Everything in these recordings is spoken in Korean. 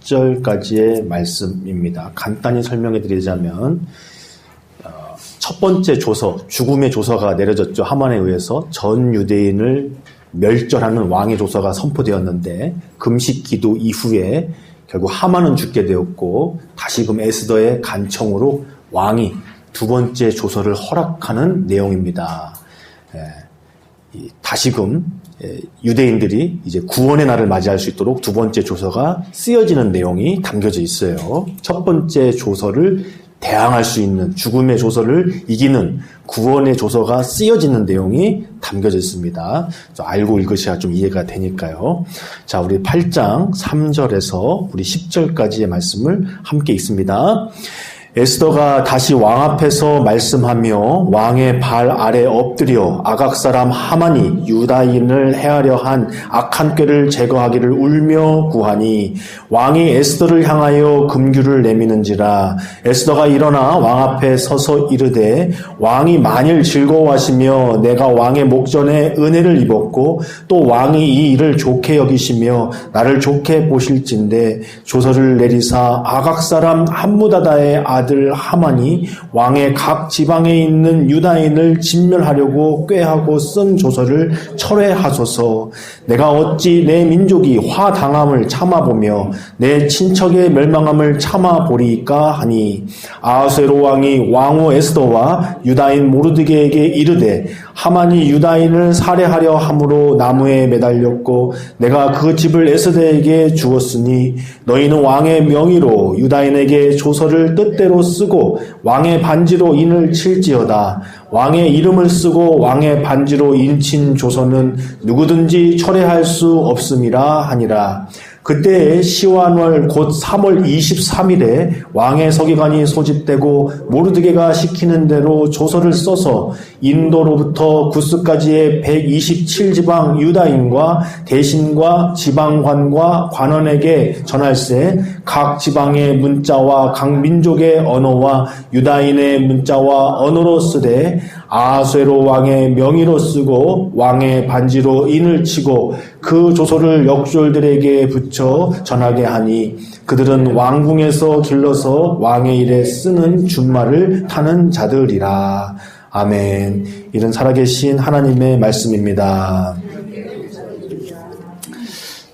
10절까지의 말씀입니다. 간단히 설명해 드리자면 첫 번째 조서, 죽음의 조서가 내려졌죠. 하만에 의해서 전 유대인을 멸절하는 왕의 조서가 선포되었는데 금식 기도 이후에 결국 하만은 죽게 되었고 다시금 에스더의 간청으로 왕이 두 번째 조서를 허락하는 내용입니다. 다시금 유대인들이 이제 구원의 날을 맞이할 수 있도록 두 번째 조서가 쓰여지는 내용이 담겨져 있어요. 첫 번째 조서를 대항할 수 있는, 죽음의 조서를 이기는 구원의 조서가 쓰여지는 내용이 담겨져 있습니다. 알고 읽으셔야 좀 이해가 되니까요. 자, 우리 8장 3절에서 우리 10절까지의 말씀을 함께 읽습니다. 에스더가 다시 왕 앞에서 말씀하며 왕의 발 아래 엎드려 아각 사람 하만이 유다인을 해하려 한 악한 꾀를 제거하기를 울며 구하니 왕이 에스더를 향하여 금규를 내미는지라. 에스더가 일어나 왕 앞에 서서 이르되 왕이 만일 즐거워하시며 내가 왕의 목전에 은혜를 입었고 또 왕이 이 일을 좋게 여기시며 나를 좋게 보실진대 조서를 내리사 아각 사람 함무다다의 아들 하만이 왕의 각 지방에 있는 유다인을 진멸하려고 꾀하고 쓴 조서를 철회하소서. 내가 어찌 내 민족이 화당함을 참아보며 내 친척의 멸망함을 참아보리까 하니 아하수에로 왕이 왕후 에스더와 유다인 모르드게에게 이르되 하만이 유다인을 살해하려 함으로 나무에 매달렸고 내가 그 집을 에스더에게 주었으니 너희는 왕의 명의로 유다인에게 조서를 뜻대로 쓰고 왕의 반지로 인을 칠지어다. 왕의 이름을 쓰고 왕의 반지로 인친 조서는 누구든지 철회할 수 없음이라 하니라. 그때 시완월 곧 3월 23일에 왕의 서기관이 소집되고 모르드게가 시키는 대로 조서를 써서 인도로부터 구스까지의 127지방 유다인과 대신과 지방관과 관원에게 전할세 각 지방의 문자와 각 민족의 언어와 유다인의 문자와 언어로 쓰되 아하수에로 왕의 명의로 쓰고 왕의 반지로 인을 치고 그 조서를 역졸들에게 붙여 전하게 하니 그들은 왕궁에서 길러서 왕의 일에 쓰는 준말을 타는 자들이라. 아멘. 이는 살아계신 하나님의 말씀입니다.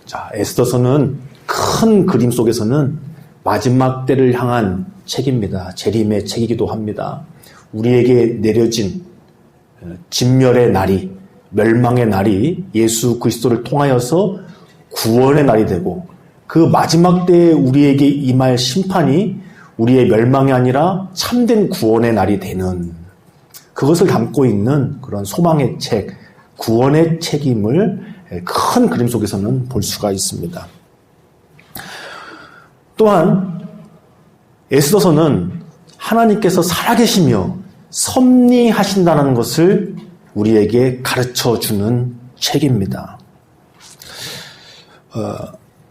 자, 에스더서는 큰 그림 속에서는 마지막 때를 향한 책입니다. 재림의 책이기도 합니다. 우리에게 내려진 진멸의 날이, 멸망의 날이 예수 그리스도를 통하여서 구원의 날이 되고 그 마지막 때에 우리에게 임할 심판이 우리의 멸망이 아니라 참된 구원의 날이 되는 그것을 담고 있는 그런 소망의 책, 구원의 책임을 큰 그림 속에서는 볼 수가 있습니다. 또한 에스더서는 하나님께서 살아계시며 섭리하신다는 것을 우리에게 가르쳐주는 책입니다.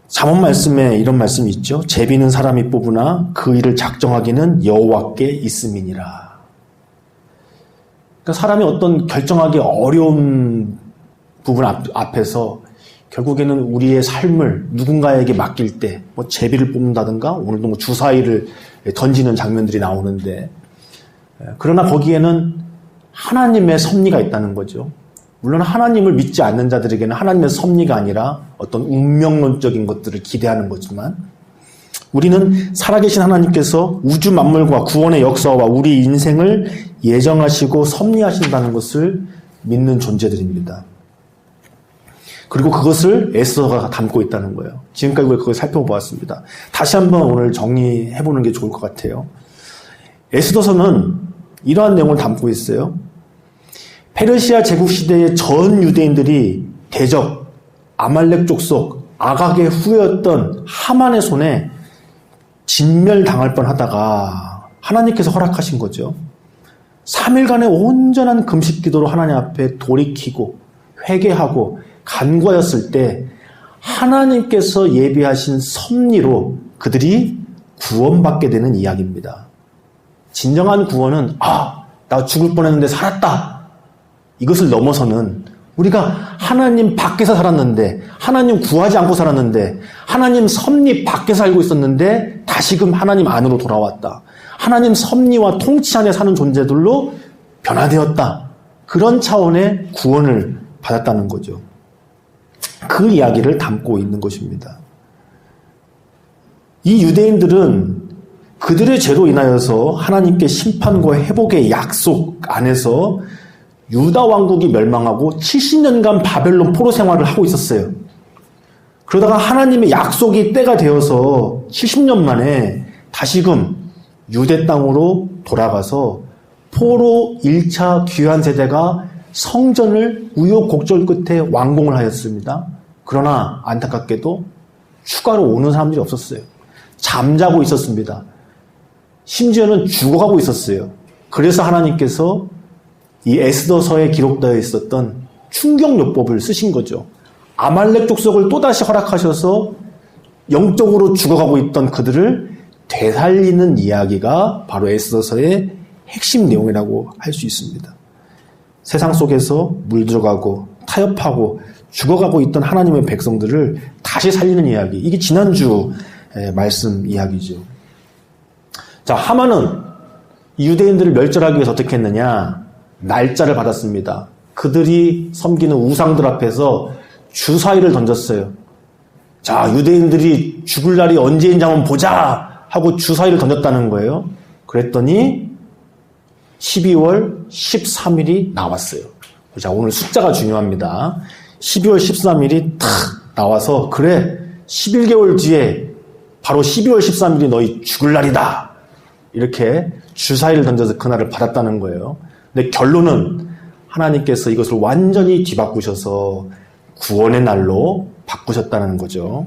잠언 말씀에 이런 말씀이 있죠. 제비는 사람이 뽑으나 그 일을 작정하기는 여호와께 있음이니라. 그러니까 사람이 어떤 결정하기 어려운 부분 앞에서 결국에는 우리의 삶을 누군가에게 맡길 때 뭐 제비를 뽑는다든가 오늘도 뭐 주사위를 던지는 장면들이 나오는데 그러나 거기에는 하나님의 섭리가 있다는 거죠. 물론 하나님을 믿지 않는 자들에게는 하나님의 섭리가 아니라 어떤 운명론적인 것들을 기대하는 거지만 우리는 살아계신 하나님께서 우주 만물과 구원의 역사와 우리 인생을 예정하시고 섭리하신다는 것을 믿는 존재들입니다. 그리고 그것을 에스더가 담고 있다는 거예요. 지금까지 우리가 그걸 살펴보았습니다. 다시 한번 오늘 정리해보는 게 좋을 것 같아요. 에스더서는 이러한 내용을 담고 있어요. 페르시아 제국 시대의 전 유대인들이 대적 아말렉 족속 아각의 후예였던 하만의 손에 진멸당할 뻔하다가 하나님께서 허락하신 거죠. 3일간의 온전한 금식 기도로 하나님 앞에 돌이키고 회개하고 간구하였을 때 하나님께서 예비하신 섭리로 그들이 구원받게 되는 이야기입니다. 진정한 구원은 나 죽을 뻔했는데 살았다. 이것을 넘어서는 우리가 하나님 밖에서 살았는데, 하나님 구하지 않고 살았는데, 하나님 섭리 밖에 살고 있었는데 다시금 하나님 안으로 돌아왔다. 하나님 섭리와 통치 안에 사는 존재들로 변화되었다. 그런 차원의 구원을 받았다는 거죠. 그 이야기를 담고 있는 것입니다. 이 유대인들은 그들의 죄로 인하여서 하나님께 심판과 회복의 약속 안에서 유다 왕국이 멸망하고 70년간 바벨론 포로 생활을 하고 있었어요. 그러다가 하나님의 약속이 때가 되어서 70년 만에 다시금 유대 땅으로 돌아가서 포로 1차 귀환 세대가 성전을 우여곡절 끝에 완공을 하였습니다. 그러나 안타깝게도 추가로 오는 사람들이 없었어요. 잠자고 있었습니다. 심지어는 죽어가고 있었어요. 그래서 하나님께서 이 에스더서에 기록되어 있었던 충격요법을 쓰신 거죠. 아말렉 족속을 또다시 허락하셔서 영적으로 죽어가고 있던 그들을 되살리는 이야기가 바로 에스더서의 핵심 내용이라고 할 수 있습니다. 세상 속에서 물들어가고 타협하고 죽어가고 있던 하나님의 백성들을 다시 살리는 이야기. 이게 지난주 말씀 이야기죠. 자, 하만은 유대인들을 멸절하기 위해서 어떻게 했느냐? 날짜를 받았습니다. 그들이 섬기는 우상들 앞에서 주사위를 던졌어요. 자, 유대인들이 죽을 날이 언제인지 한번 보자 하고 주사위를 던졌다는 거예요. 그랬더니 12월 13일이 나왔어요. 자, 오늘 숫자가 중요합니다. 12월 13일이 탁 나와서 그래, 11개월 뒤에 바로 12월 13일이 너희 죽을 날이다. 이렇게 주사위를 던져서 그날을 받았다는 거예요. 근데 결론은 하나님께서 이것을 완전히 뒤바꾸셔서 구원의 날로 바꾸셨다는 거죠.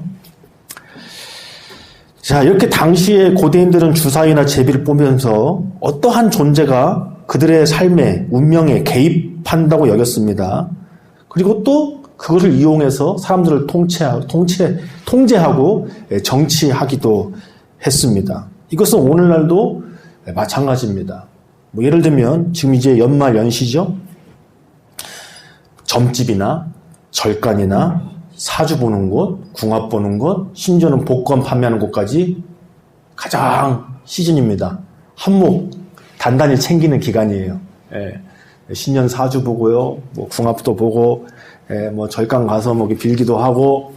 자, 이렇게 당시에 고대인들은 주사위나 제비를 보면서 어떠한 존재가 그들의 삶에, 운명에 개입한다고 여겼습니다. 그리고 또 그것을 이용해서 사람들을 통제하고 정치하기도 했습니다. 이것은 오늘날도 마찬가지입니다. 뭐 예를 들면 지금 이제 연말 연시죠. 점집이나 절간이나 사주 보는 곳, 궁합 보는 곳, 심지어는 복권 판매하는 곳까지 가장 시즌입니다. 한몫 단단히 챙기는 기간이에요. 예. 신년 사주 보고요, 뭐 궁합도 보고, 뭐 절간 가서 뭐 빌기도 하고,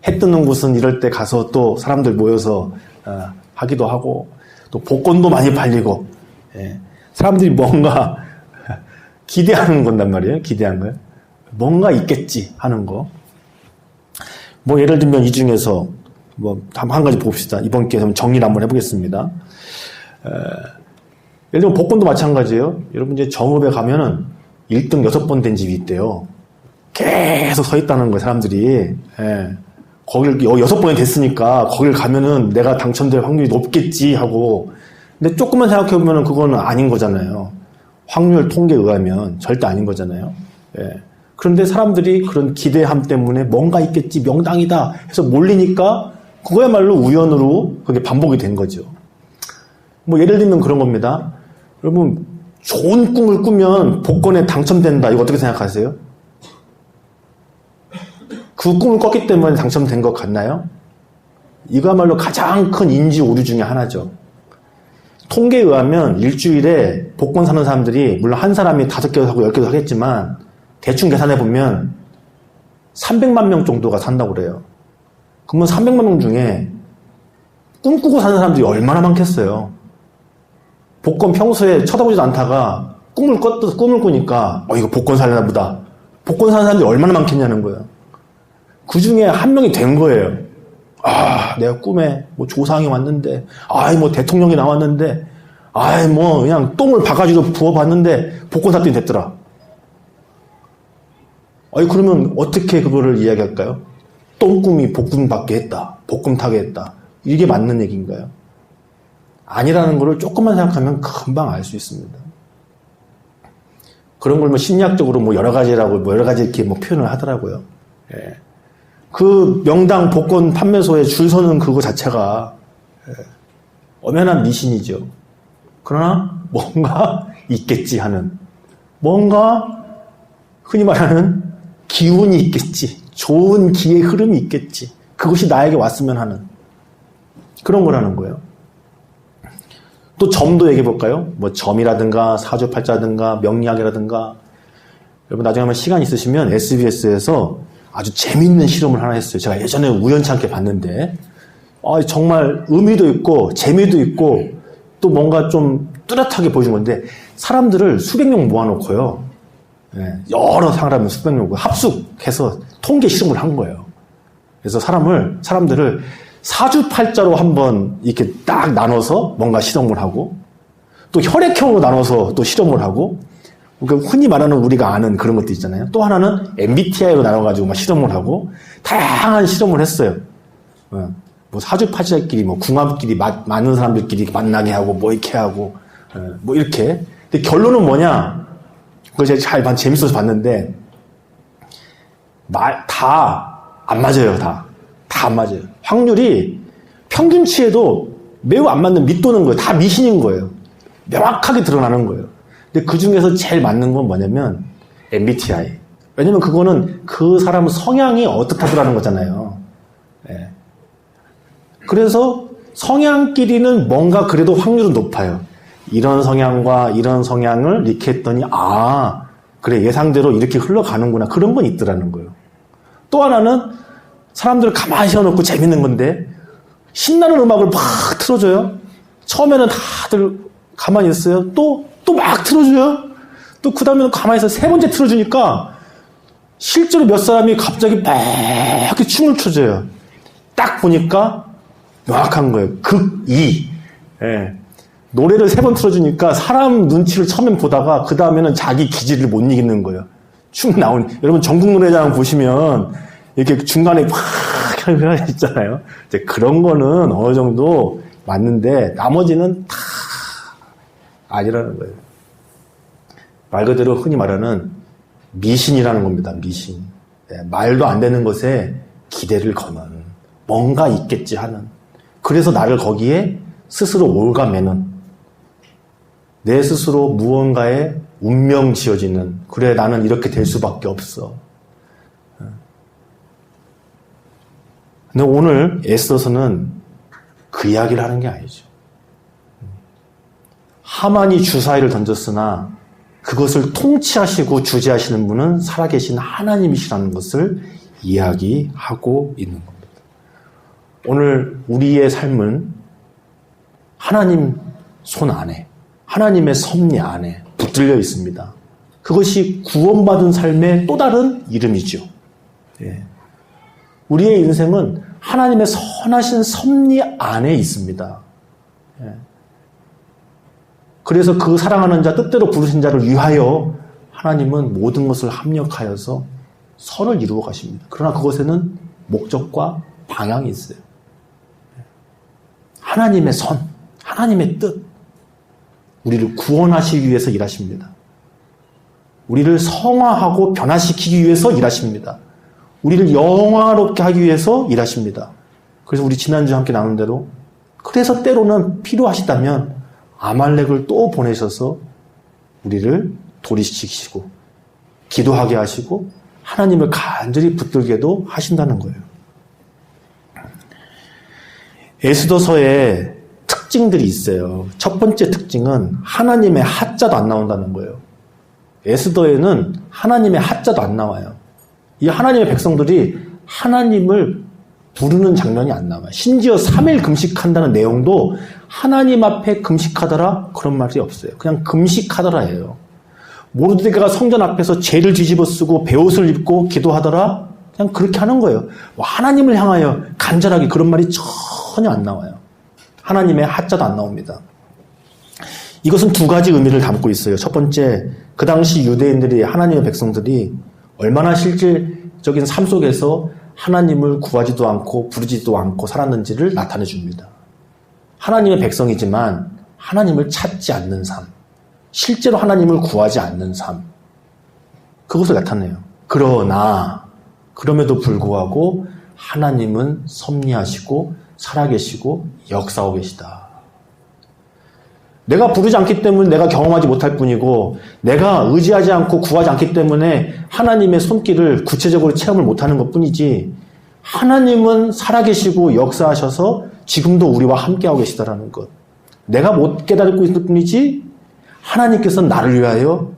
해 뜨는 곳은 이럴 때 가서 또 사람들 모여서 하기도 하고, 또 복권도 많이 팔리고, 사람들이 뭔가 기대하는 건단 말이에요. 기대한 거예요. 뭔가 있겠지 하는 거. 뭐 예를 들면 이 중에서 뭐 한 가지 봅시다. 이번 기회에 정리를 한번 해보겠습니다. 예를 들면 복권도 마찬가지예요. 여러분 이제 정읍에 가면은 1등 6번 된 집이 있대요. 계속 서 있다는 거예요, 사람들이. 거길 6번이 됐으니까 거길 가면은 내가 당첨될 확률이 높겠지 하고. 근데 조금만 생각해보면은 그거는 아닌 거잖아요. 확률 통계에 의하면 절대 아닌 거잖아요. 그런데 사람들이 그런 기대함 때문에 뭔가 있겠지, 명당이다 해서 몰리니까 그거야말로 우연으로 그게 반복이 된 거죠. 뭐 예를 들면 그런 겁니다. 여러분, 좋은 꿈을 꾸면 복권에 당첨된다. 이거 어떻게 생각하세요? 그 꿈을 꿨기 때문에 당첨된 것 같나요? 이거야말로 가장 큰 인지 오류 중에 하나죠. 통계에 의하면 일주일에 복권 사는 사람들이 물론 한 사람이 5개도 사고 10개도 하겠지만 대충 계산해보면 300만 명 정도가 산다고 그래요. 그러면 300만 명 중에 꿈꾸고 사는 사람들이 얼마나 많겠어요. 복권 평소에 쳐다보지도 않다가 꿈을 꾸니까 이거 복권 살려나 보다. 복권 사는 사람들이 얼마나 많겠냐는 거예요. 그 중에 한 명이 된 거예요. 내가 꿈에 뭐 조상이 왔는데, 뭐 대통령이 나왔는데, 뭐 그냥 똥을 바가지로 부어봤는데 복권 샀더니 됐더라. 그러면 어떻게 그거를 이야기할까요? 똥꿈이 복권 받게 했다. 복권 타게 했다. 이게 맞는 얘기인가요? 아니라는 거를 조금만 생각하면 금방 알 수 있습니다. 그런 걸 뭐 심리학적으로 뭐 여러 가지라고 뭐 여러 가지 이렇게 뭐 표현을 하더라고요. 그 명당 복권 판매소에 줄 서는 그거 자체가 엄연한 미신이죠. 그러나 뭔가 있겠지 하는, 뭔가 흔히 말하는 기운이 있겠지. 좋은 기의 흐름이 있겠지. 그것이 나에게 왔으면 하는 그런 거라는 거예요. 또 점도 얘기해 볼까요? 뭐 점이라든가 사주팔자라든가 명리학이라든가 여러분 나중에 한번 시간 있으시면 SBS에서 아주 재밌는 실험을 하나 했어요. 제가 예전에 우연찮게 봤는데 정말 의미도 있고 재미도 있고 또 뭔가 좀 뚜렷하게 보여준 건데 사람들을 수백 명 모아놓고요. 여러 사람을 수백 명 합숙해서 통계 실험을 한 거예요. 그래서 사람들을 사주팔자로 한번 이렇게 딱 나눠서 뭔가 실험을 하고 또 혈액형으로 나눠서 또 실험을 하고 그러니까 흔히 말하는 우리가 아는 그런 것도 있잖아요. 또 하나는 MBTI로 나눠가지고 막 실험을 하고 다양한 실험을 했어요. 뭐 사주팔자끼리 뭐 궁합끼리 많은 사람들끼리 만나게 하고 뭐 이렇게 하고 뭐 이렇게. 근데 결론은 뭐냐? 그거 제가 재밌어서 봤는데 다 안 맞아요. 다 안 맞아요. 확률이 평균치에도 매우 안 맞는 밑도는 거예요. 다 미신인 거예요. 명확하게 드러나는 거예요. 근데 그 중에서 제일 맞는 건 뭐냐면 MBTI. 왜냐면 그거는 그 사람 성향이 어떻다더라는 거잖아요. 그래서 성향끼리는 뭔가 그래도 확률은 높아요. 이런 성향과 이런 성향을 이렇게 했더니 그래 예상대로 이렇게 흘러가는구나. 그런 건 있더라는 거예요. 또 하나는 사람들을 가만히 세워놓고 재밌는 건데 신나는 음악을 막 틀어줘요. 처음에는 다들 가만히 있어요. 또 막 틀어줘요. 또 그 다음에는 가만히 있어 세 번째 틀어주니까 실제로 몇 사람이 갑자기 막 이렇게 춤을 춰줘요. 딱 보니까 명확한 거예요. 극2. 노래를 3번 틀어주니까 사람 눈치를 처음엔 보다가 그 다음에는 자기 기질을 못 이기는 거예요. 춤 여러분 전국 노래장 보시면 이렇게 중간에 팍 하는 거 있잖아요. 이제 그런 거는 어느 정도 맞는데 나머지는 다 아니라는 거예요. 말 그대로 흔히 말하는 미신이라는 겁니다. 미신. 말도 안 되는 것에 기대를 거는 뭔가 있겠지 하는. 그래서 나를 거기에 스스로 올가매는 내 스스로 무언가에 운명 지어지는 그래 나는 이렇게 될 수밖에 없어. 근데 오늘 애써서는 그 이야기를 하는 게 아니죠. 하만이 주사위를 던졌으나 그것을 통치하시고 주재하시는 분은 살아계신 하나님이시라는 것을 이야기하고 있는 겁니다. 오늘 우리의 삶은 하나님 손 안에, 하나님의 섭리 안에 붙들려 있습니다. 그것이 구원받은 삶의 또 다른 이름이죠. 우리의 인생은 하나님의 선하신 섭리 안에 있습니다. 그래서 그 사랑하는 자, 뜻대로 부르신 자를 위하여 하나님은 모든 것을 합력하여서 선을 이루어 가십니다. 그러나 그것에는 목적과 방향이 있어요. 하나님의 선, 하나님의 뜻, 우리를 구원하시기 위해서 일하십니다. 우리를 성화하고 변화시키기 위해서 일하십니다. 우리를 영화롭게 하기 위해서 일하십니다. 그래서 우리 지난주에 함께 나눈 대로 그래서 때로는 필요하시다면 아말렉을 또 보내셔서 우리를 도리시키시고 기도하게 하시고 하나님을 간절히 붙들게도 하신다는 거예요. 에스더서에 특징들이 있어요. 첫 번째 특징은 하나님의 하자도 안 나온다는 거예요. 에스더에는 하나님의 하자도 안 나와요. 이 하나님의 백성들이 하나님을 부르는 장면이 안 나와요. 심지어 3일 금식한다는 내용도 하나님 앞에 금식하더라 그런 말이 없어요. 그냥 금식하더라예요. 모르드게가 성전 앞에서 죄를 뒤집어 쓰고 베옷을 입고 기도하더라 그냥 그렇게 하는 거예요. 하나님을 향하여 간절하게 그런 말이 전혀 안 나와요. 하나님의 하자도 안 나옵니다. 이것은 두 가지 의미를 담고 있어요. 첫 번째, 그 당시 유대인들이 하나님의 백성들이 얼마나 실질적인 삶 속에서 하나님을 구하지도 않고 부르지도 않고 살았는지를 나타내 줍니다. 하나님의 백성이지만 하나님을 찾지 않는 삶, 실제로 하나님을 구하지 않는 삶, 그것을 나타내요. 그러나 그럼에도 불구하고 하나님은 섭리하시고 살아계시고 역사하고 계시다. 내가 부르지 않기 때문에 내가 경험하지 못할 뿐이고 내가 의지하지 않고 구하지 않기 때문에 하나님의 손길을 구체적으로 체험을 못하는 것뿐이지 하나님은 살아계시고 역사하셔서 지금도 우리와 함께하고 계시다라는 것. 내가 못 깨닫고 있을 뿐이지 하나님께서는 나를 위하여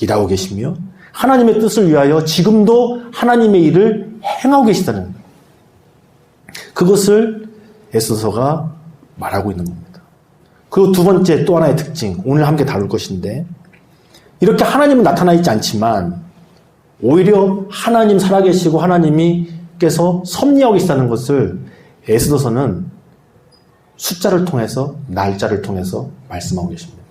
일하고 계시며 하나님의 뜻을 위하여 지금도 하나님의 일을 행하고 계시다는 것. 그것을 에스더서가 말하고 있는 겁니다. 그리고 두 번째 또 하나의 특징, 오늘 함께 다룰 것인데 이렇게 하나님은 나타나 있지 않지만 오히려 하나님 살아계시고 하나님께서 섭리하고 계시다는 것을 에스더서는 숫자를 통해서 날짜를 통해서 말씀하고 계십니다.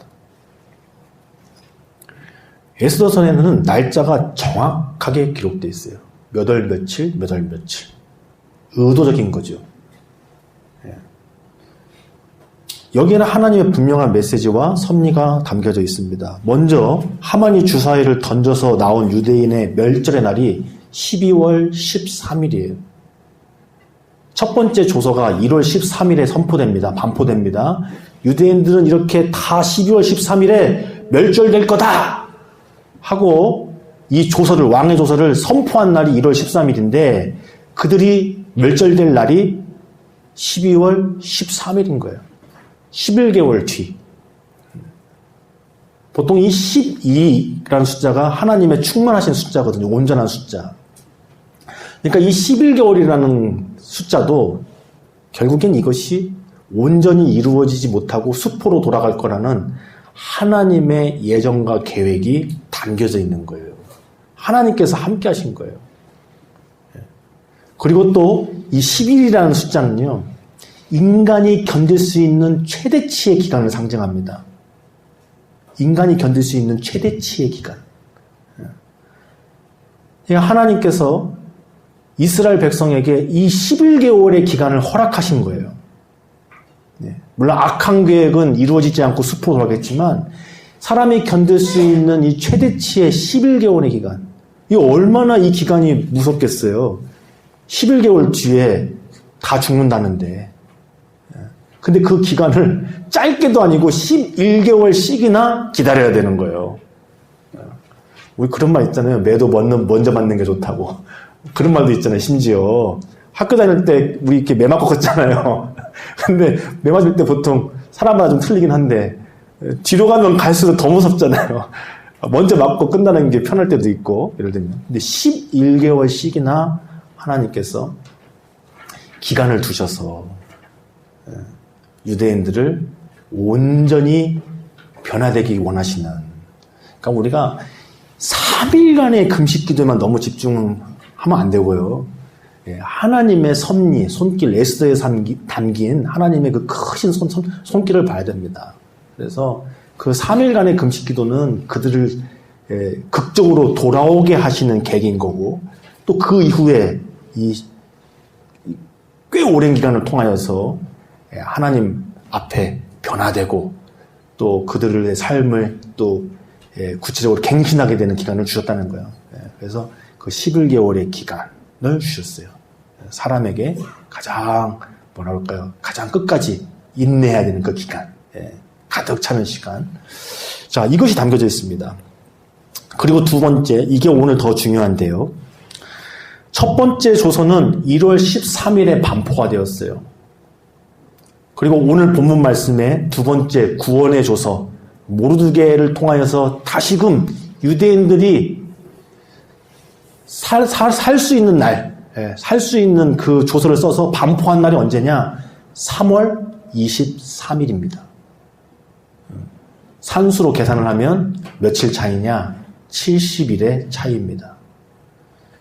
에스더서에는 날짜가 정확하게 기록되어 있어요. 몇 월 며칠, 몇 월 며칠. 의도적인 거죠. 여기에는 하나님의 분명한 메시지와 섭리가 담겨져 있습니다. 먼저 하만이 주사위를 던져서 나온 유대인의 멸절의 날이 12월 13일이에요. 첫 번째 조서가 1월 13일에 선포됩니다. 반포됩니다. 유대인들은 이렇게 다 12월 13일에 멸절될 거다 하고 이 조서를, 왕의 조서를 선포한 날이 1월 13일인데 그들이 멸절될 날이 12월 13일인 거예요. 11개월 뒤. 보통 이 12라는 숫자가 하나님의 충만하신 숫자거든요. 온전한 숫자. 그러니까 이 11개월이라는 숫자도 결국엔 이것이 온전히 이루어지지 못하고 수포로 돌아갈 거라는 하나님의 예정과 계획이 담겨져 있는 거예요. 하나님께서 함께 하신 거예요. 그리고 또 이 10일이라는 숫자는요. 인간이 견딜 수 있는 최대치의 기간을 상징합니다. 인간이 견딜 수 있는 최대치의 기간. 하나님께서 이스라엘 백성에게 이 11개월의 기간을 허락하신 거예요. 물론 악한 계획은 이루어지지 않고 수포로 돌아가겠지만 사람이 견딜 수 있는 이 최대치의 11개월의 기간. 이 얼마나 이 기간이 무섭겠어요. 11개월 뒤에 다 죽는다는데. 근데 그 기간을 짧게도 아니고 11개월씩이나 기다려야 되는 거예요. 우리 그런 말 있잖아요. 매도 먼저 맞는 게 좋다고. 그런 말도 있잖아요. 심지어 학교 다닐 때 우리 이렇게 매 맞고 걷잖아요. 근데 매 맞을 때 보통 사람마다 좀 틀리긴 한데 뒤로 가면 갈수록 더 무섭잖아요. 먼저 맞고 끝나는 게 편할 때도 있고 예를 들면. 근데 11개월씩이나 하나님께서 기간을 두셔서 유대인들을 온전히 변화되기 원하시는. 그러니까 우리가 3일간의 금식 기도에만 너무 집중하면 안 되고요. 하나님의 섭리, 손길, 에스더에 담긴 하나님의 그 크신 손길을 봐야 됩니다. 그래서 그 3일간의 금식 기도는 그들을 극적으로 돌아오게 하시는 계기인 거고 또 그 이후에 꽤 오랜 기간을 통하여서 하나님 앞에 변화되고 또 그들의 삶을 또 구체적으로 갱신하게 되는 기간을 주셨다는 거예요. 그래서 그 11개월의 기간을 주셨어요. 사람에게 가장 가장 끝까지 인내해야 되는 그 기간, 가득 차는 시간. 자, 이것이 담겨져 있습니다. 그리고 두 번째, 이게 오늘 더 중요한데요. 첫 번째 조서는 1월 13일에 반포가 되었어요. 그리고 오늘 본문 말씀에 두 번째 구원의 조서 모르드게를 통하여서 다시금 유대인들이 살 수 있는 날, 살 수 있는 그 조서를 써서 반포한 날이 언제냐? 3월 23일입니다. 산수로 계산을 하면 며칠 차이냐? 70일의 차이입니다.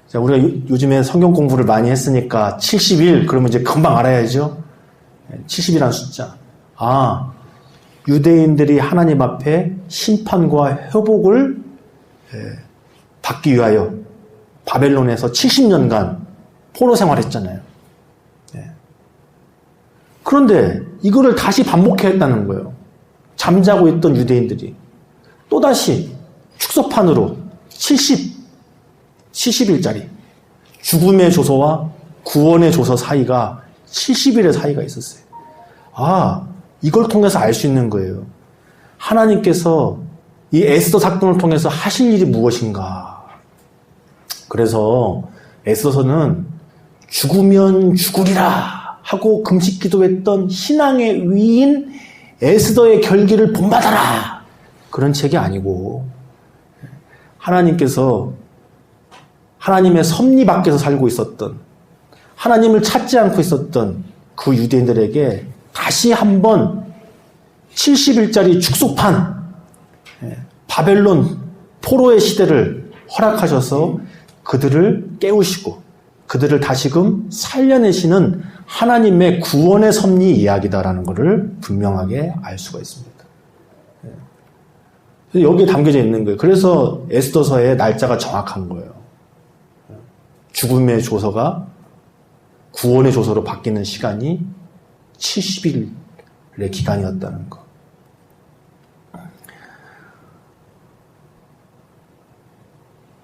자, 우리가 요즘에 성경 공부를 많이 했으니까 70일 그러면 이제 금방 알아야죠. 70이라는 숫자. 아, 유대인들이 하나님 앞에 심판과 회복을 받기 위하여 바벨론에서 70년간 포로 생활했잖아요. 그런데 이거를 다시 반복해야 했다는 거예요. 잠자고 있던 유대인들이 또다시 축소판으로 70일짜리 죽음의 조서와 구원의 조서 사이가 70일의 사이가 있었어요. 아, 이걸 통해서 알 수 있는 거예요. 하나님께서 이 에스더 사건을 통해서 하실 일이 무엇인가? 그래서 에스더서는 죽으면 죽으리라 하고 금식 기도했던 신앙의 위인 에스더의 결기를 본받아라. 그런 책이 아니고 하나님께서 하나님의 섭리 밖에서 살고 있었던 하나님을 찾지 않고 있었던 그 유대인들에게 다시 한번 70일짜리 축소판 바벨론 포로의 시대를 허락하셔서 그들을 깨우시고 그들을 다시금 살려내시는 하나님의 구원의 섭리 이야기다라는 것을 분명하게 알 수가 있습니다. 여기에 담겨져 있는 거예요. 그래서 에스더서의 날짜가 정확한 거예요. 죽음의 조서가 구원의 조서로 바뀌는 시간이 70일의 기간이었다는 것.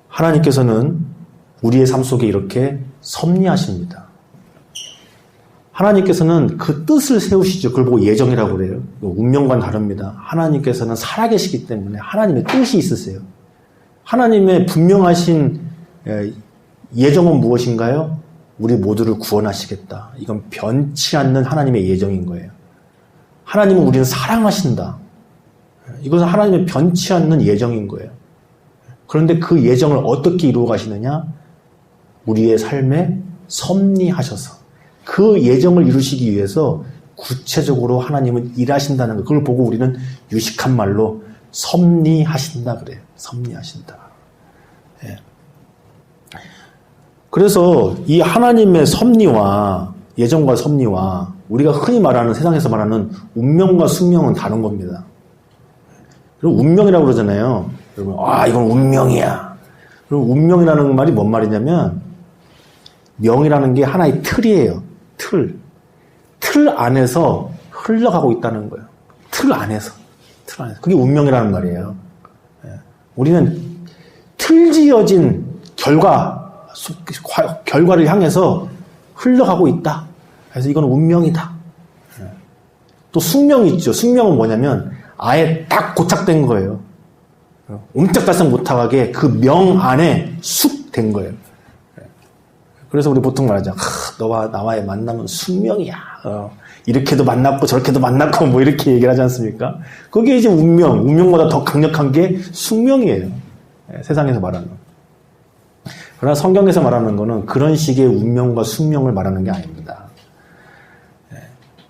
하나님께서는 우리의 삶 속에 이렇게 섭리하십니다. 하나님께서는 그 뜻을 세우시죠. 그걸 보고 예정이라고 그래요. 운명과는 다릅니다. 하나님께서는 살아계시기 때문에 하나님의 뜻이 있으세요. 하나님의 분명하신 예정은 무엇인가요? 우리 모두를 구원하시겠다. 이건 변치 않는 하나님의 예정인 거예요. 하나님은 우리를 사랑하신다. 이것은 하나님의 변치 않는 예정인 거예요. 그런데 그 예정을 어떻게 이루어 가시느냐? 우리의 삶에 섭리하셔서 그 예정을 이루시기 위해서 구체적으로 하나님은 일하신다는 것. 그걸 보고 우리는 유식한 말로 섭리하신다 그래요. 섭리하신다. 예. 그래서 이 하나님의 섭리와 예정과 섭리와 우리가 흔히 말하는 세상에서 말하는 운명과 숙명은 다른 겁니다. 그리고 운명이라고 그러잖아요. 여러분, 이건 운명이야. 그리고 운명이라는 말이 뭔 말이냐면 명이라는 게 하나의 틀이에요. 틀 안에서 흘러가고 있다는 거예요. 틀 안에서. 그게 운명이라는 말이에요. 우리는 틀지어진 결과를 향해서 흘러가고 있다. 그래서 이건 운명이다. 또 숙명이 있죠. 숙명은 뭐냐면 아예 딱 고착된 거예요. 옴짝달싹 못하게 그 명 안에 쑥 된 거예요. 그래서 우리 보통 말하죠. 너와 나와의 만남은 숙명이야. 이렇게도 만났고 저렇게도 만났고 뭐 이렇게 얘기를 하지 않습니까? 그게 이제 운명보다 더 강력한 게 숙명이에요. 세상에서 말하는. 그러나 성경에서 말하는 거는 그런 식의 운명과 숙명을 말하는 게 아닙니다.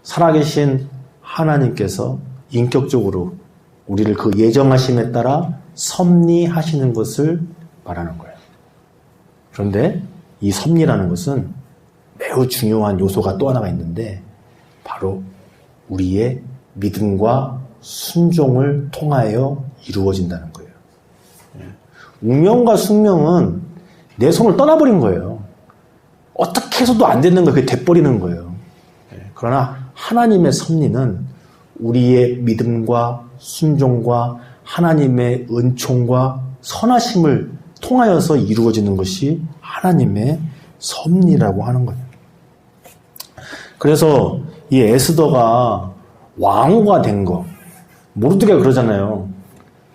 살아계신 하나님께서 인격적으로 우리를 그 예정하심에 따라 섭리하시는 것을 말하는 거예요. 그런데 이 섭리라는 것은 매우 중요한 요소가 또 하나가 있는데 바로 우리의 믿음과 순종을 통하여 이루어진다는 거예요. 운명과 숙명은 내 손을 떠나버린 거예요. 어떻게 해서도 안 되는 거예요. 그게 돼버리는 거예요. 그러나 하나님의 섭리는 우리의 믿음과 순종과 하나님의 은총과 선하심을 통하여서 이루어지는 것이 하나님의 섭리라고 하는 거예요. 그래서 이 에스더가 왕후가 된 거, 모르드게가 그러잖아요.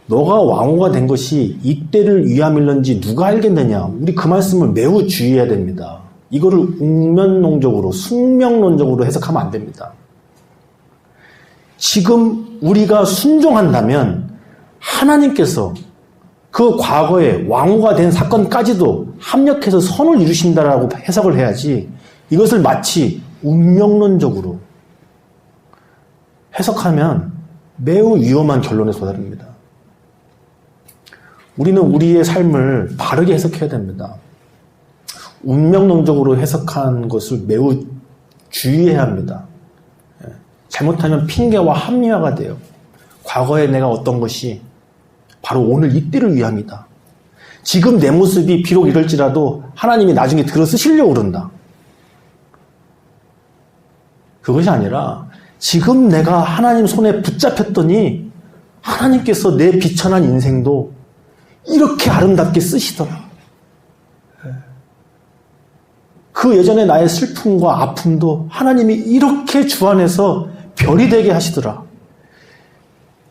너가 왕후가 된 것이 이때를 위함일런지 누가 알겠느냐. 우리 그 말씀을 매우 주의해야 됩니다. 이거를 웅면론적으로, 숙명론적으로 해석하면 안 됩니다. 지금 우리가 순종한다면 하나님께서 그 과거에 왕후가 된 사건까지도 합력해서 선을 이루신다라고 해석을 해야지 이것을 마치 운명론적으로 해석하면 매우 위험한 결론에 도달합니다. 우리는 우리의 삶을 바르게 해석해야 됩니다. 운명론적으로 해석한 것을 매우 주의해야 합니다. 잘못하면 핑계와 합리화가 돼요. 과거에 내가 어떤 것이 바로 오늘 이때를 위함이다. 지금 내 모습이 비록 이럴지라도 하나님이 나중에 들어 쓰시려고 그런다. 그것이 아니라 지금 내가 하나님 손에 붙잡혔더니 하나님께서 내 비천한 인생도 이렇게 아름답게 쓰시더라. 그 예전에 나의 슬픔과 아픔도 하나님이 이렇게 주 안에서 별이 되게 하시더라.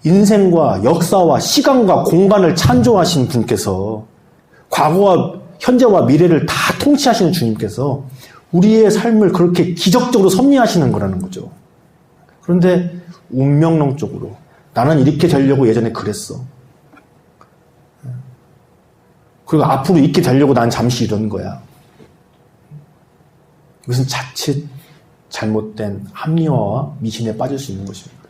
인생과 역사와 시간과 공간을 창조하신 분께서 과거와 현재와 미래를 다 통치하시는 주님께서 우리의 삶을 그렇게 기적적으로 섭리하시는 거라는 거죠. 그런데 운명론적으로 나는 이렇게 되려고 예전에 그랬어. 그리고 앞으로 이렇게 되려고 난 잠시 이런 거야. 이것은 자칫 잘못된 합리화와 미신에 빠질 수 있는 것입니다.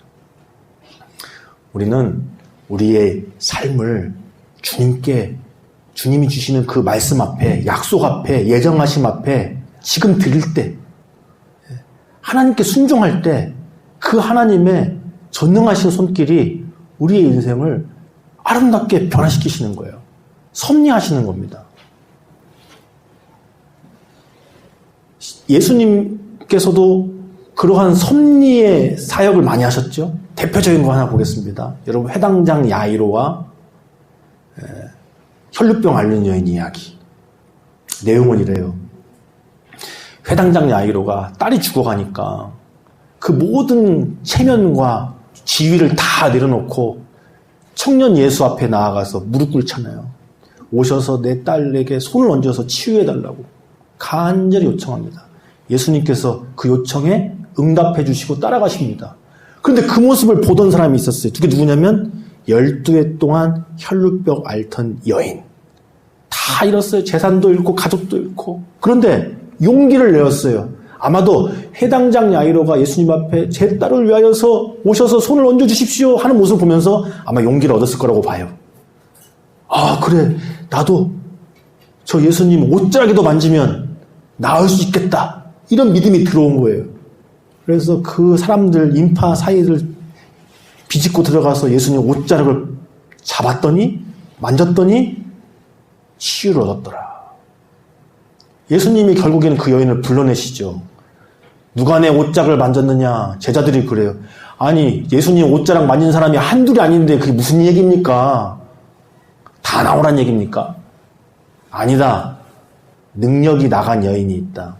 우리는 우리의 삶을 주님이 주시는 그 말씀 앞에, 약속 앞에, 예정하심 앞에 지금 드릴 때, 하나님께 순종할 때 그 하나님의 전능하신 손길이 우리의 인생을 아름답게 변화시키시는 거예요. 섭리하시는 겁니다. 예수님께서도 그러한 섭리의 사역을 많이 하셨죠. 대표적인 거 하나 보겠습니다. 여러분, 회당장 야이로와 혈루병 앓는 여인 이야기. 내용은 이래요. 회당장 야이로가 딸이 죽어가니까 그 모든 체면과 지위를 다 내려놓고 청년 예수 앞에 나아가서 무릎 꿇잖아요. 오셔서 내 딸에게 손을 얹어서 치유해달라고 간절히 요청합니다. 예수님께서 그 요청에 응답해 주시고 따라가십니다. 그런데 그 모습을 보던 사람이 있었어요. 그게 누구냐면 12해 동안 혈루병 앓던 여인. 다 잃었어요. 재산도 잃고 가족도 잃고. 그런데 용기를 내었어요. 아마도 회당장 야이로가 예수님 앞에 제 딸을 위하여서 오셔서 손을 얹어주십시오 하는 모습을 보면서 아마 용기를 얻었을 거라고 봐요. 아, 그래. 나도 저 예수님 옷자락에도 만지면 나을 수 있겠다. 이런 믿음이 들어온 거예요. 그래서 그 사람들, 인파 사이를 비집고 들어가서 예수님 옷자락을 잡았더니, 만졌더니 치유를 얻었더라. 예수님이 결국에는 그 여인을 불러내시죠. 누가 내 옷자락을 만졌느냐? 제자들이 그래요. 아니, 예수님 옷자락 만진 사람이 한둘이 아닌데 그게 무슨 얘기입니까? 다 나오란 얘기입니까? 아니다. 능력이 나간 여인이 있다.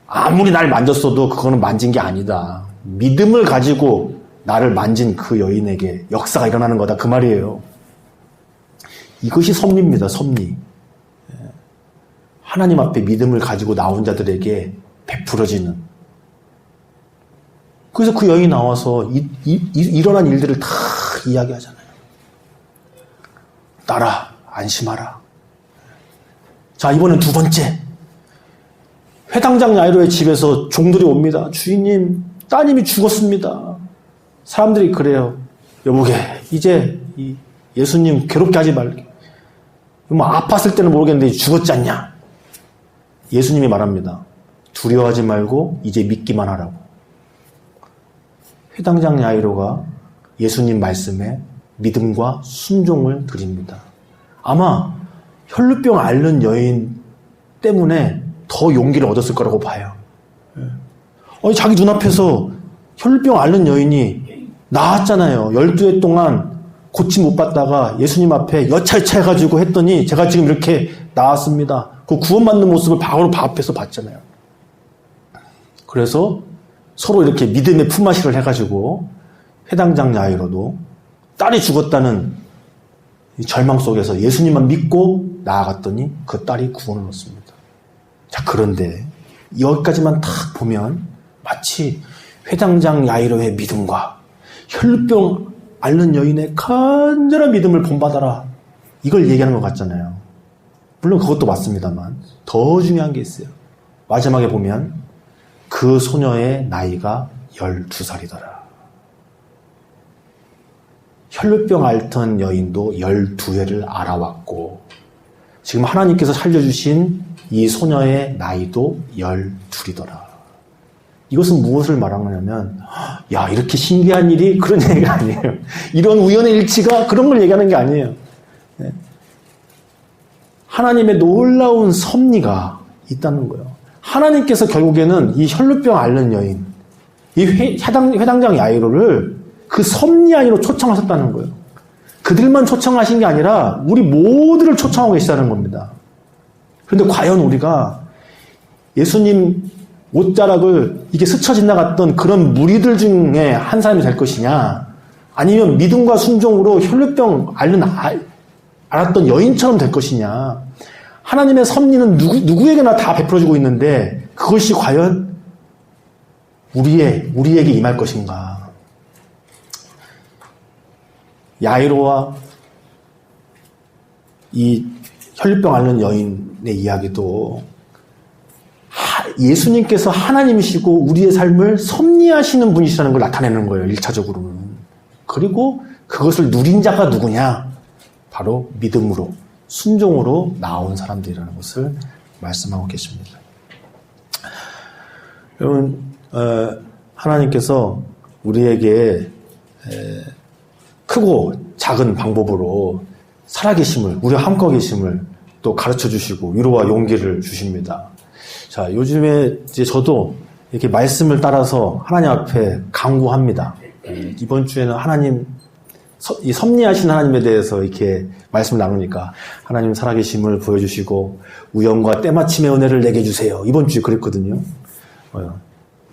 아무리 날 만졌어도 그거는 만진 게 아니다. 믿음을 가지고 나를 만진 그 여인에게 역사가 일어나는 거다. 그 말이에요. 이것이 섭리입니다. 섭리. 하나님 앞에 믿음을 가지고 나온 자들에게 베풀어지는. 그래서 그 여인이 나와서 일어난 일들을 다 이야기하잖아요. 딸아, 안심하라. 자, 이번엔 두 번째. 회당장 야이로의 집에서 종들이 옵니다. 주인님, 따님이 죽었습니다. 사람들이 그래요. 여보게, 이제 예수님 괴롭게 하지 말게. 뭐 아팠을 때는 모르겠는데 죽었지 않냐? 예수님이 말합니다. 두려워하지 말고 이제 믿기만 하라고. 회당장 야이로가 예수님 말씀에 믿음과 순종을 드립니다. 아마 혈루병 앓는 여인 때문에 더 용기를 얻었을 거라고 봐요. 아니, 자기 눈앞에서 혈루병 앓는 여인이 나았잖아요. 12해 동안 고침 못 받다가 예수님 앞에 여찰해가지고 했더니 제가 지금 이렇게 나왔습니다. 그 구원받는 모습을 바로 앞에서 봤잖아요. 그래서 서로 이렇게 믿음의 품앗이를 해가지고 회당장 야이로도 딸이 죽었다는 절망 속에서 예수님만 믿고 나아갔더니 그 딸이 구원을 얻습니다. 자, 그런데 여기까지만 딱 보면 마치 회당장 야이로의 믿음과 혈루병 앓는 여인의 간절한 믿음을 본받아라. 이걸 얘기하는 것 같잖아요. 물론 그것도 맞습니다만 더 중요한 게 있어요. 마지막에 보면 그 소녀의 나이가 12살이더라. 혈루병 앓던 여인도 12해를 알아왔고 지금 하나님께서 살려주신 이 소녀의 나이도 12이더라. 이것은 무엇을 말하느냐면 야, 이렇게 신기한 일이 그런 얘기가 아니에요. 이런 우연의 일치가 그런 걸 얘기하는 게 아니에요. 하나님의 놀라운 섭리가 있다는 거예요. 하나님께서 결국에는 이 혈루병 앓는 여인, 이 회당장 야이로를 그 섭리 안으로 초청하셨다는 거예요. 그들만 초청하신 게 아니라 우리 모두를 초청하고 계시다는 겁니다. 그런데 과연 우리가 예수님 옷자락을 이게 스쳐 지나갔던 그런 무리들 중에 한 사람이 될 것이냐, 아니면 믿음과 순종으로 혈루병 앓았던 여인처럼 될 것이냐. 하나님의 섭리는 누구에게나 다 베풀어주고 있는데 그것이 과연 우리에게 임할 것인가. 야이로와 이 혈루병 앓는 여인의 이야기도 예수님께서 하나님이시고 우리의 삶을 섭리하시는 분이시라는 걸 나타내는 거예요. 1차적으로는. 그리고 그것을 누린 자가 누구냐? 바로 믿음으로, 순종으로 나온 사람들이라는 것을 말씀하고 계십니다. 여러분, 하나님께서 우리에게 크고 작은 방법으로 살아계심을, 우리와 함께 계심을 또 가르쳐 주시고 위로와 용기를 주십니다. 자, 요즘에 이제 저도 이렇게 말씀을 따라서 하나님 앞에 간구합니다. 이번 주에는 이 섭리하신 하나님에 대해서 이렇게 말씀을 나누니까 하나님 살아계심을 보여주시고 우연과 때마침의 은혜를 내게 주세요. 이번 주에 그랬거든요.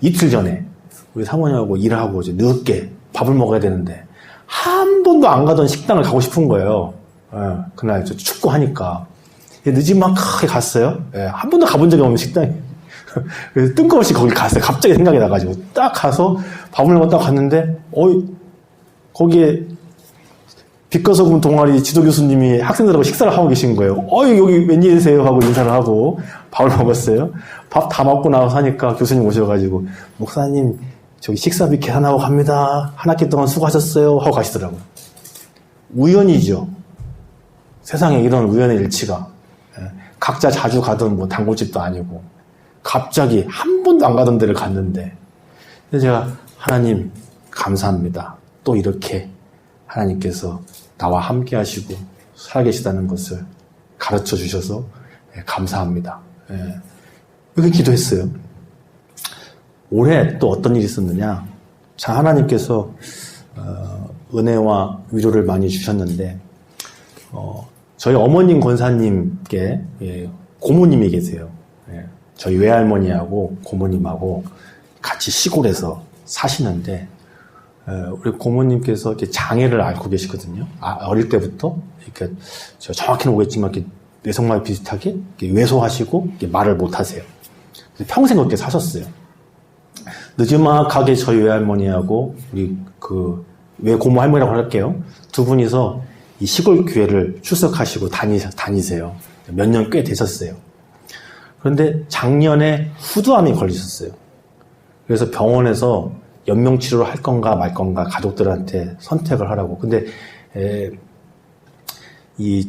이틀 전에 우리 사모님하고 일하고 이제 늦게 밥을 먹어야 되는데 한 번도 안 가던 식당을 가고 싶은 거예요. 그날 춥고 하니까. 늦지막하게 갔어요. 한 번도 가본 적이 없는 식당에. 그래서 뜬금없이 거기 갔어요. 갑자기 생각이 나가지고. 딱 가서 밥을 먹고 딱 갔는데, 거기에 빛과소금 동아리 지도 교수님이 학생들하고 식사를 하고 계신 거예요. 여기 웬일이세요? 하고 인사를 하고 밥을 먹었어요. 밥 다 먹고 나서 하니까 교수님 오셔가지고, 목사님, 저기 식사비 계산하고 갑니다. 한 학기 동안 수고하셨어요. 하고 가시더라고요. 우연이죠. 세상에 이런 우연의 일치가. 각자 자주 가던 뭐 단골집도 아니고 갑자기 한 번도 안 가던 데를 갔는데 그래서 제가 하나님 감사합니다. 또 이렇게 하나님께서 나와 함께 하시고 살아계시다는 것을 가르쳐 주셔서 감사합니다. 이렇게 기도했어요. 올해 또 어떤 일이 있었느냐. 자, 하나님께서 은혜와 위로를 많이 주셨는데 저희 어머님 권사님께 고모님이 계세요. 저희 외할머니하고 고모님하고 같이 시골에서 사시는데 우리 고모님께서 이렇게 장애를 앓고 계시거든요. 어릴 때부터 이렇게 제가 정확히는 모르겠지만 이렇게 뇌성마비 비슷하게 이렇게 왜소하시고 이렇게 말을 못하세요. 평생 그렇게 사셨어요. 늦지막하게 저희 외할머니하고 우리 외고모 할머니라고 할게요. 두 분이서 이 시골 교회를 출석하시고 다니세요. 몇 년 꽤 되셨어요. 그런데 작년에 후두암이 걸리셨어요. 그래서 병원에서 연명치료를 할 건가 말 건가 가족들한테 선택을 하라고. 근데 이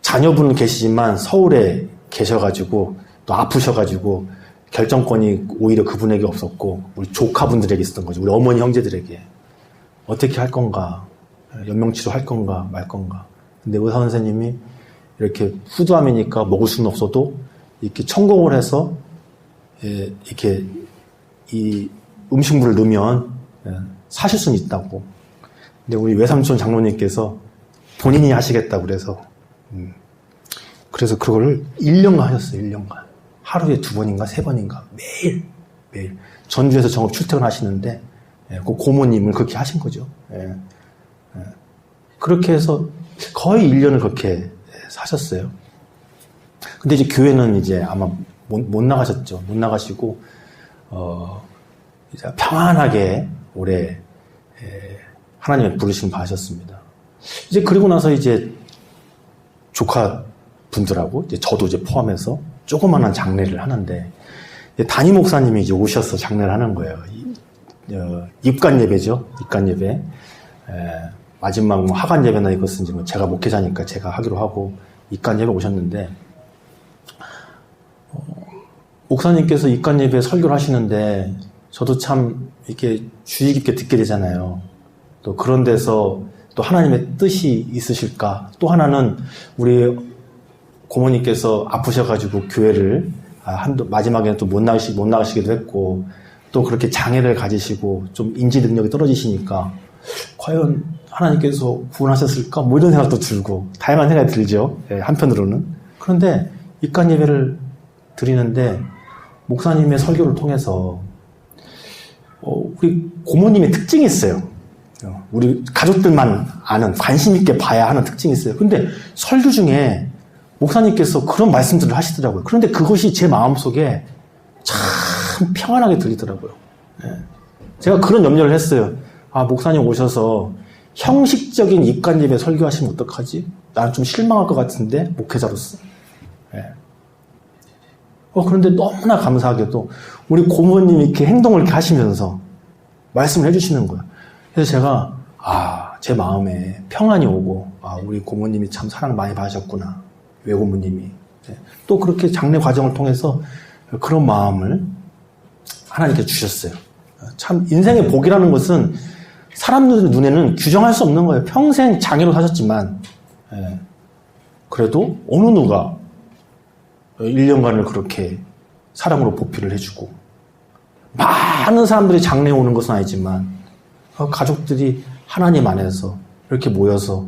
자녀분은 계시지만 서울에 계셔가지고 또 아프셔가지고 결정권이 오히려 그분에게 없었고 우리 조카분들에게 있었던 거죠. 우리 어머니 형제들에게 어떻게 할 건가. 연명치료 할 건가 말 건가. 근데 의사 선생님이 이렇게 후두암이니까 먹을 수는 없어도 이렇게 천공을 해서 이렇게 이 음식물을 넣으면 사실 수는 있다고. 근데 우리 외삼촌 장로님께서 본인이 하시겠다고 그래서 그거를 1년간 하셨어요. 1년간. 하루에 2번인가 3번인가 매일 전주에서 정업 출퇴근하시는데 그 고모님을 그렇게 하신 거죠. 그렇게 해서 거의 1년을 그렇게 사셨어요. 근데 이제 교회는 이제 아마 못 나가셨죠. 못 나가시고, 이제 평안하게 올해 하나님의 부르심 받으셨습니다. 이제 그리고 나서 이제 조카 분들하고 이제 저도 이제 포함해서 조그만한 장례를 하는데, 담임 목사님이 이제 오셔서 장례를 하는 거예요. 입관 예배죠. 입관 예배. 마지막 하관 예배나 이것은 이제 제가 목회자니까 제가 하기로 하고 입관 예배 오셨는데 목사님께서 입관 예배 설교를 하시는데 저도 참 이렇게 주의 깊게 듣게 되잖아요. 또 그런 데서 또 하나님의 뜻이 있으실까? 또 하나는 우리 고모님께서 아프셔가지고 교회를 마지막에는 또 못 나가시기도 했고 또 그렇게 장애를 가지시고 좀 인지 능력이 떨어지시니까 과연 하나님께서 구원하셨을까? 뭐 이런 생각도 들고 다양한 생각이 들죠. 한편으로는. 그런데 입관 예배를 드리는데 목사님의 설교를 통해서 우리 고모님의 특징이 있어요. 우리 가족들만 아는, 관심 있게 봐야 하는 특징이 있어요. 근데 설교 중에 목사님께서 그런 말씀들을 하시더라고요. 그런데 그것이 제 마음속에 참 평안하게 들리더라고요. 제가 그런 염려를 했어요. 아, 목사님 오셔서 형식적인 입간집에 설교하시면 어떡하지? 나는 좀 실망할 것 같은데, 목회자로서. 그런데 너무나 감사하게도 우리 고모님이 이렇게 행동을 이렇게 하시면서 말씀을 해주시는 거예요. 그래서 제가, 제 마음에 평안이 오고, 우리 고모님이 참 사랑 많이 받으셨구나. 외고모님이. 또 그렇게 장례 과정을 통해서 그런 마음을 하나님께 주셨어요. 참, 인생의 복이라는 것은 사람들 눈에는 규정할 수 없는 거예요. 평생 장애로 사셨지만, 그래도 어느 누가 1년간을 그렇게 사랑으로 보필을 해주고, 많은 사람들이 장례에 오는 것은 아니지만, 가족들이 하나님 안에서 이렇게 모여서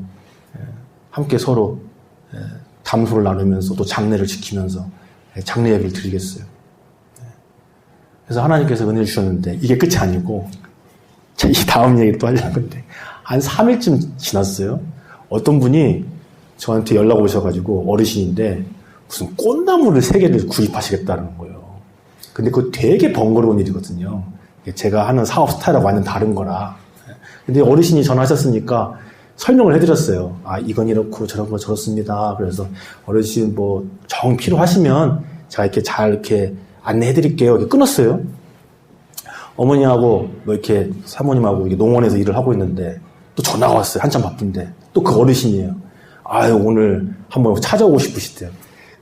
함께 서로 담소를 나누면서 또 장례를 지키면서 장례 예배를 드리겠어요. 그래서 하나님께서 은혜를 주셨는데, 이게 끝이 아니고, 이 다음 얘기 또 하려는 건데, 한 3일쯤 지났어요. 어떤 분이 저한테 연락 오셔가지고, 어르신인데, 무슨 꽃나무를 3개를 구입하시겠다는 거예요. 근데 그거 되게 번거로운 일이거든요. 제가 하는 사업 스타일하고 완전 다른 거라. 근데 어르신이 전화하셨으니까 설명을 해드렸어요. 이건 이렇고 저런 거 저렇습니다. 그래서 어르신 정 필요하시면 제가 이렇게 잘 이렇게 안내해드릴게요. 이렇게 끊었어요. 어머니하고 이렇게 사모님하고 이렇게 농원에서 일을 하고 있는데 또 전화가 왔어요. 한참 바쁜데. 또 그 어르신이에요. 오늘 한번 찾아오고 싶으시대요.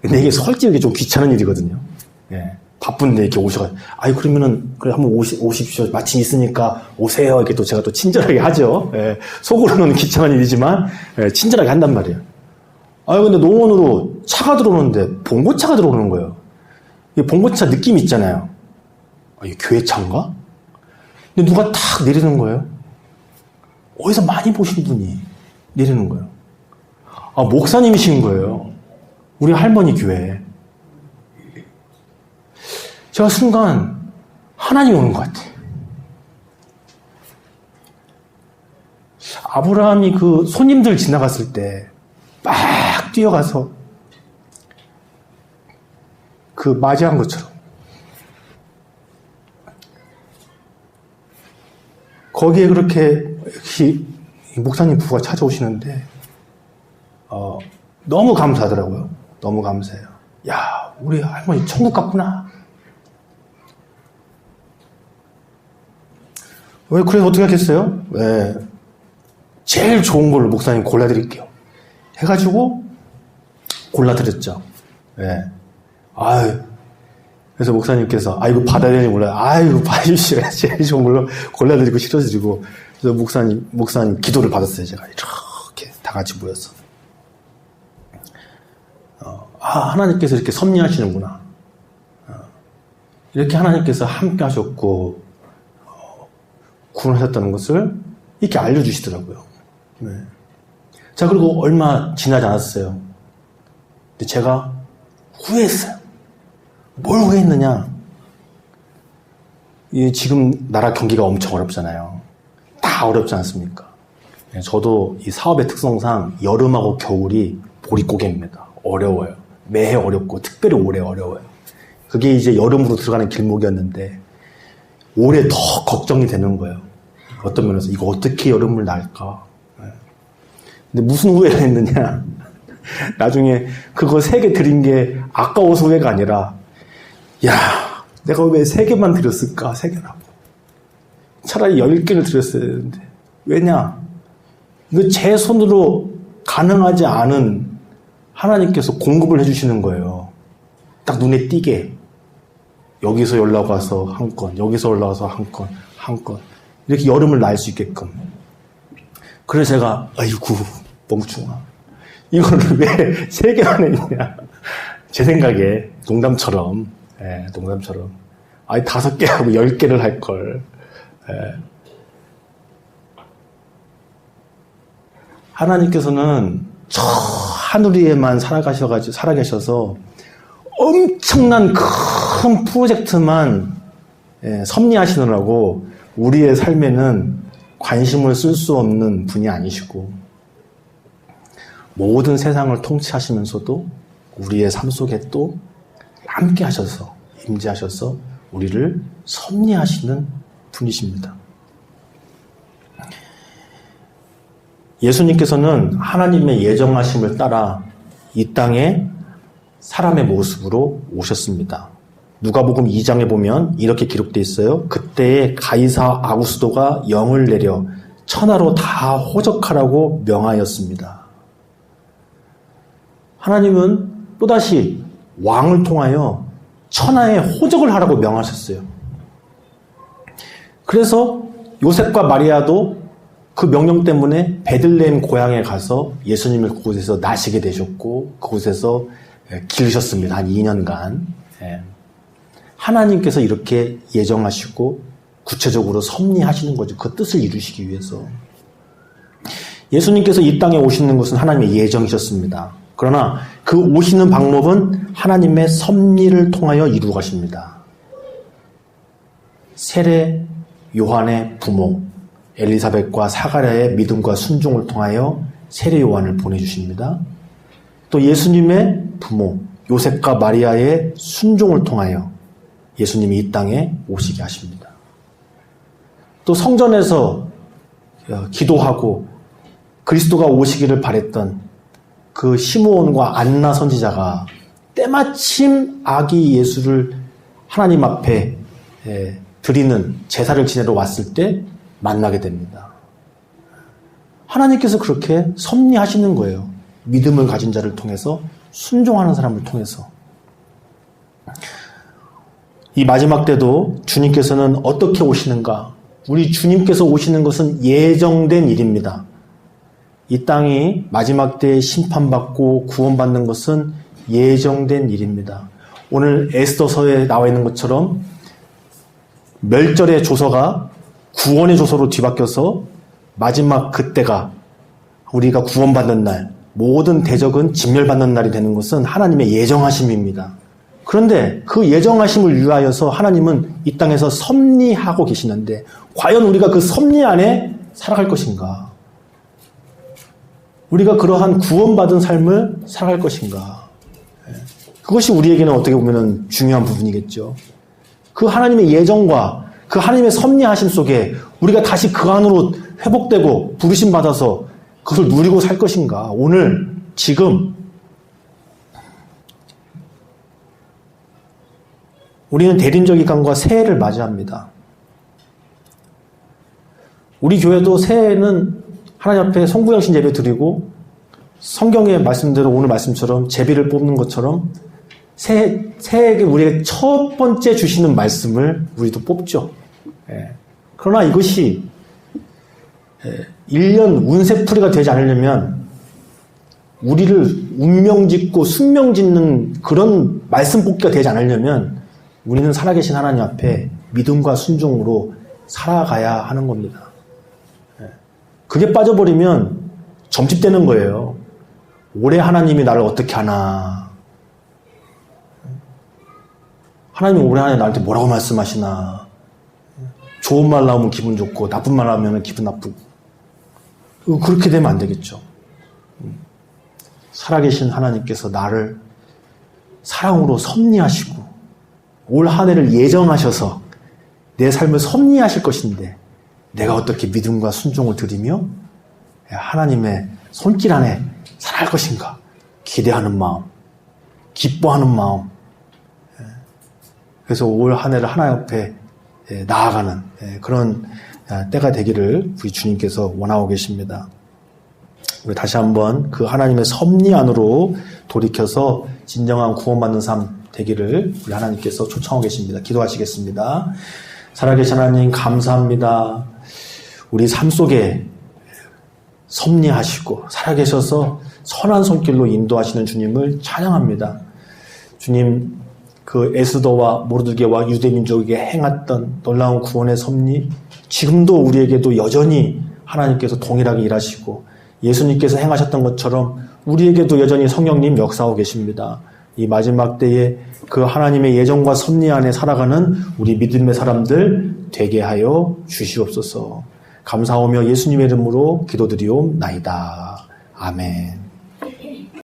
근데 이게 솔직히 좀 귀찮은 일이거든요. 바쁜데 이렇게 오셔가지고, 그러면은, 그래, 한번 오십시오. 마침 있으니까 오세요. 이렇게 또 제가 또 친절하게 하죠. 속으로는 귀찮은 일이지만, 친절하게 한단 말이에요. 근데 농원으로 차가 들어오는데, 봉고차가 들어오는 거예요. 이 봉고차 느낌 있잖아요. 이게 교회차인가? 근데 누가 탁 내리는 거예요. 어디서 많이 보신 분이 내리는 거예요. 목사님이신 거예요. 우리 할머니 교회. 제가 순간 하나님이 오는 것 같아요. 아브라함이 그 손님들 지나갔을 때 막 뛰어가서 그 맞이한 것처럼 거기에 그렇게 목사님 부부가 찾아오시는데 너무 감사하더라고요. 너무 감사해요. 야, 우리 할머니 천국 갔구나. 그래서 어떻게 하겠어요? 제일 좋은 걸로 목사님 골라드릴게요. 해가지고 골라드렸죠. 그래서 목사님께서 이거 받아야 되는지 몰라요. 받으십시오. 제일 좋은 걸로 골라드리고 실어드리고. 그래서 목사님 기도를 받았어요. 제가 이렇게 다 같이 모여서. 하나님께서 이렇게 섭리하시는구나. 이렇게 하나님께서 함께 하셨고 구원하셨다는 것을 이렇게 알려주시더라고요. 자, 그리고 얼마 지나지 않았어요. 근데 제가 후회했어요. 뭘 후회했느냐? 지금 나라 경기가 엄청 어렵잖아요. 다 어렵지 않습니까? 저도 이 사업의 특성상 여름하고 겨울이 보릿고개입니다. 어려워요. 매해 어렵고 특별히 올해 어려워요. 그게 이제 여름으로 들어가는 길목이었는데 올해 더 걱정이 되는 거예요. 어떤 면에서 이거 어떻게 여름을 날까? 근데 무슨 후회를 했느냐? 나중에 그거 3개 드린 게 아까워서 후회가 아니라 내가 왜 3개만 드렸을까? 3개라고. 차라리 10개를 드렸어야 되는데. 왜냐? 이거 제 손으로 가능하지 않은 하나님께서 공급을 해주시는 거예요. 딱 눈에 띄게. 여기서 연락 와서 한 건, 여기서 올라와서 한 건, 한 건. 이렇게 여름을 날 수 있게끔. 그래서 제가, 멍충아. 이거를 왜 3개만 했냐. 제 생각에, 농담처럼. 5개 하고 10개를 할 걸. 하나님께서는 저 하늘위에만 살아계셔서 엄청난 큰 프로젝트만 섭리하시느라고 우리의 삶에는 관심을 쓸 수 없는 분이 아니시고 모든 세상을 통치하시면서도 우리의 삶 속에 또 함께 하셔서 임재하셔서 우리를 섭리하시는 분이십니다. 예수님께서는 하나님의 예정하심을 따라 이 땅에 사람의 모습으로 오셨습니다. 누가복음 2장에 보면 이렇게 기록되어 있어요. 그때에 가이사 아구스도가 영을 내려 천하로 다 호적하라고 명하였습니다. 하나님은 또다시 왕을 통하여 천하에 호적을 하라고 명하셨어요. 그래서 요셉과 마리아도 그 명령 때문에 베들레헴 고향에 가서 예수님을 그곳에서 나시게 되셨고 그곳에서 기르셨습니다. 한 2년간. 하나님께서 이렇게 예정하시고 구체적으로 섭리하시는 거죠. 그 뜻을 이루시기 위해서. 예수님께서 이 땅에 오시는 것은 하나님의 예정이셨습니다. 그러나 그 오시는 방법은 하나님의 섭리를 통하여 이루어 가십니다. 세례 요한의 부모 엘리사벳과 사가랴의 믿음과 순종을 통하여 세례 요한을 보내주십니다. 또 예수님의 부모 요셉과 마리아의 순종을 통하여 예수님이 이 땅에 오시게 하십니다. 또 성전에서 기도하고 그리스도가 오시기를 바랬던 그 시므온과 안나 선지자가 때마침 아기 예수를 하나님 앞에 드리는 제사를 지내러 왔을 때 만나게 됩니다. 하나님께서 그렇게 섭리하시는 거예요. 믿음을 가진 자를 통해서, 순종하는 사람을 통해서. 이 마지막 때도 주님께서는 어떻게 오시는가? 우리 주님께서 오시는 것은 예정된 일입니다. 이 땅이 마지막 때에 심판받고 구원받는 것은 예정된 일입니다. 오늘 에스더서에 나와 있는 것처럼 멸절의 조서가 구원의 조서로 뒤바뀌어서 마지막 그때가 우리가 구원받는 날, 모든 대적은 진멸받는 날이 되는 것은 하나님의 예정하심입니다. 그런데 그 예정하심을 위하여서 하나님은 이 땅에서 섭리하고 계시는데 과연 우리가 그 섭리 안에 살아갈 것인가? 우리가 그러한 구원받은 삶을 살아갈 것인가? 그것이 우리에게는 어떻게 보면 중요한 부분이겠죠. 그 하나님의 예정과 그 하나님의 섭리하심 속에 우리가 다시 그 안으로 회복되고 부르심 받아서 그것을 누리고 살 것인가? 오늘 지금 우리는 대림절 기간과 새해를 맞이합니다. 우리 교회도 새해에는 하나님 앞에 성구영신 예배 드리고 성경의 말씀대로 오늘 말씀처럼 제비를 뽑는 것처럼 새해에게 우리에게 첫 번째 주시는 말씀을 우리도 뽑죠. 그러나 이것이 1년 운세풀이가 되지 않으려면 우리를 운명짓고 숙명짓는 그런 말씀 뽑기가 되지 않으려면 우리는 살아계신 하나님 앞에 믿음과 순종으로 살아가야 하는 겁니다. 그게 빠져버리면 점집되는 거예요. 올해 하나님이 나를 어떻게 하나? 하나님이 올해 안에 나한테 뭐라고 말씀하시나? 좋은 말 나오면 기분 좋고 나쁜 말 나오면 기분 나쁘고 그렇게 되면 안 되겠죠. 살아계신 하나님께서 나를 사랑으로 섭리하시고 올 한 해를 예정하셔서 내 삶을 섭리하실 것인데 내가 어떻게 믿음과 순종을 드리며 하나님의 손길 안에 살아갈 것인가? 기대하는 마음, 기뻐하는 마음. 그래서 올 한 해를 하나님 앞에 나아가는 그런 때가 되기를 우리 주님께서 원하고 계십니다. 우리 다시 한번 그 하나님의 섭리 안으로 돌이켜서 진정한 구원받는 삶 되기를 우리 하나님께서 초청하고 계십니다. 기도하시겠습니다. 살아계신 하나님 감사합니다. 우리 삶 속에 섭리하시고 살아계셔서 선한 손길로 인도하시는 주님을 찬양합니다. 주님, 그 에스더와 모르드게와 유대민족에게 행했던 놀라운 구원의 섭리, 지금도 우리에게도 여전히 하나님께서 동일하게 일하시고 예수님께서 행하셨던 것처럼 우리에게도 여전히 성령님 역사하고 계십니다. 이 마지막 때에 그 하나님의 예정과 섭리 안에 살아가는 우리 믿음의 사람들 되게 하여 주시옵소서. 감사하며 예수님의 이름으로 기도드리옵나이다. 아멘.